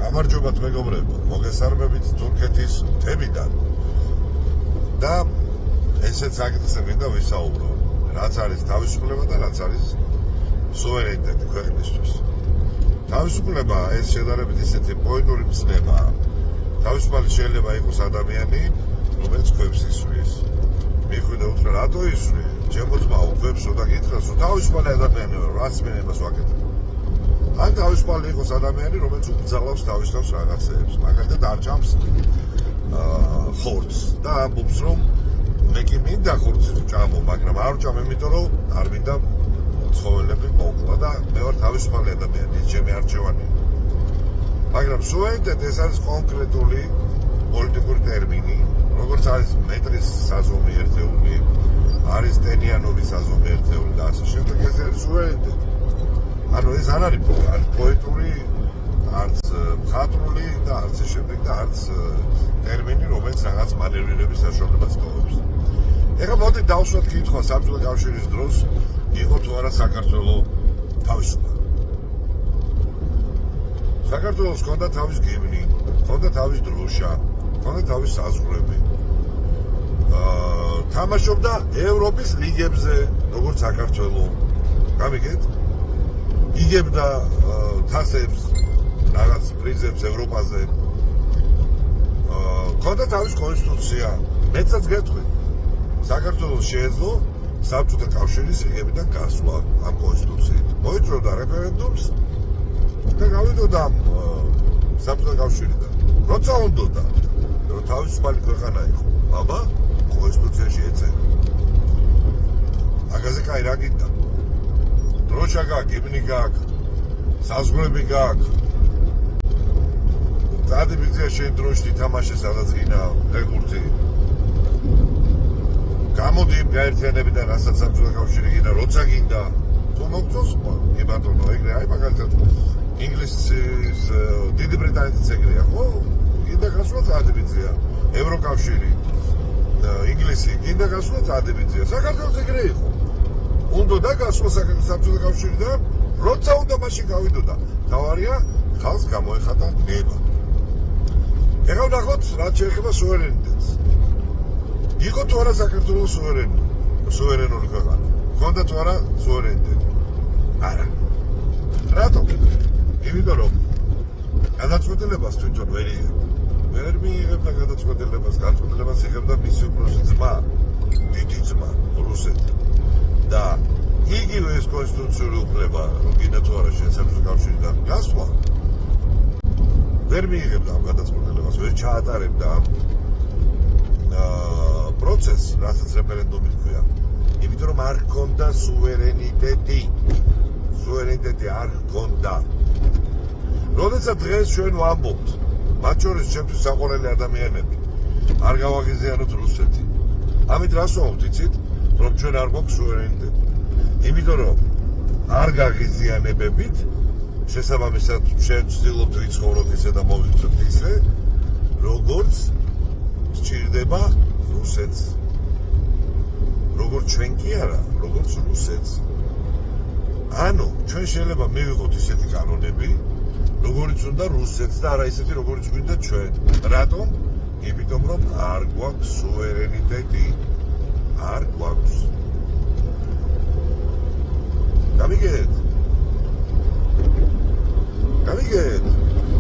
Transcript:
გამარჯობათ მეგობრებო, მოგესალმებით თურქეთის მთებიდან და ესეც საკითხზე მინდა ვისაუბრო, რაც არის თავისუფლება და რაც არის სუვერენიტეტი ქვეყნისთვის. თავისუფლება ეს შედარებით ისეთი პოეტური მცნებაა. თავისუფალი შეიძლება იყოს ადამიანი, რომელიც ქვებს ისვრის. მიხვდეთ რა რატო ისვრი? ჩემო ძმაო, ქვებს უნდა გითხრას, რომ თავისუფალი ადამიანი ვარ, რაც მენებას ვაკეთებ. ან თავისუფალი იყოს ადამიანი, რომელიც უბრძალავს თავის თავს რაღაცეებს, მაგალითად არ ჭამს ხორცს და ამბობს, რომ მე კი მინდა ხორცი ვჭამო, მაგრამ არ ვჭამ, იმიტომ რომ არ მინდა ცხოველები მოვკლა და მე ვარ თავისუფალი ადამიანი, ეს ჩემი არჩევანია. მაგრამ სუვერენიტეტი ეს არის კონკრეტული პოლიტიკური ტერმინი, როგორც არის მეტრის საზომი ერთეული, არის ტენიანობის საზომი ერთეული და ასე შემდეგ, ეს არის სუვერენიტეტი. ანუ ეს არ არის პოეტური, არც მხატვრული და არც შემდეგ და არც ტერმინი, რომელიც რაღაც მანევრირების საშუალებას ტოვებს. ეხლა მოდით დავსვათ კითხვა საბჭოთა კავშირის დროს იყო თუ არა საქართველოს თავისუფალი. საქართველოს ჰქონდა თავის გიმნი, ჰქონდა თავის დროშა, ჰქონდა თავის საზღვრები. თამაშობდა ევროპის ლიგებზე, როგორც საქართველოს. გამიგეთ? იგებდა თასებს, რაღაც პრიზებს ევროპაზე. ჰქონდა თავის კონსტიტუცია. მეცაც გეტყვი. საქართველოს შეეძლო საბჭოთა კავშირის რიგებიდან გასვლა ამ კონსტიტუციით. მოიწვევდა რეფერენდუმს და გავიდოდა საბჭოთა კავშირიდან. როცა უნდოდა, რომ თავისუფალი ქვეყანა იყო, აბა კონსტიტუციაში ეწერა. მაგაზე კაი რა გინდა? დროშა გაქვს, გიმნი გაქვს, საზღვრები გაქვს. დადებითია შენ დროშით ითამაშე სადაც გინდა ფეხბურთი. გამოდი იმ გაერთიანებიდან, რასაც საბჭოთა კავშირი გინდა, როცა გინდა. თუ მოგწონს, კი ბატონო, ეგრე აი მაგალითად ინგლისის დიდი ბრიტანეთის ეგრეა, ხო? გინდა გასვლა დადებითია. ევროკავშირი, ინგლისი, გინდა გასვლა დადებითია. საქართველოს ეგრე იყო. უნდა გასვლა საბჭოთა კავშირიდან, როცა უნდა მაშინ გავიდოდა. თავარია ხალხს გამოეხატა ნება. ეხლა ვნახოთ, რაც შეეხება სუვერენიტეტს. იყო თუ არა საქართველოს სუვერენული ქვეყანა? ჰქონდა თუ არა სუვერენიტეტი? არა. რატომ? იმიტომ რომ გადაწყვეტილებას თვითონ ვერ მიიღებდა გადაწყვეტილებას იღებდა მისი უფროსი ძმა, დიდი ძმა, რუსეთი. და იგივე ეს კონსტიტუციური უფლება, რომ გინდა თუ არა შენ საბჭოთა კავშირიდან გასვლა, ვერ მიიღებდა ამ გადაწყვეტილებას, ვერ ჩაატარებდა ამ პროცესს, რასაც რეფერენდუმი ჰქვია. იმიტომ რომ არ ჰქონდა სუვერენიტეტი. სუვერენიტეტი არ ჰქონდა. როდესაც დღეს ჩვენ ვამბობთ, მათ შორის ჩემთვის საყვარელი ადამიანები, არ გავაღიზიანოთ რუსეთი. ამით რას ვამბობთ, იცით? რომ ჩვენ არ გვაქვს სუვერენიტეტი. იმიტომ რომ არ გაღიზიანებებით, შესაბამისად ჩვენ ვცდილობთ ვიცხოვროთ ისე და მოვიცვოთ ისე, როგორც სჭირდება რუსეთს. როგორც ჩვენ კი არა, როგორც რუსეთს. ანუ ჩვენ შეიძლება მივიღოთ ისეთი კანონები, როგორც უნდა რუსეთს და არა ისეთი, როგორც გვინდა ჩვენ. რატომ? იმიტომ რომ არ გვაქვს სუვერენიტეტი. არ გვაქვს. გამიგეთ?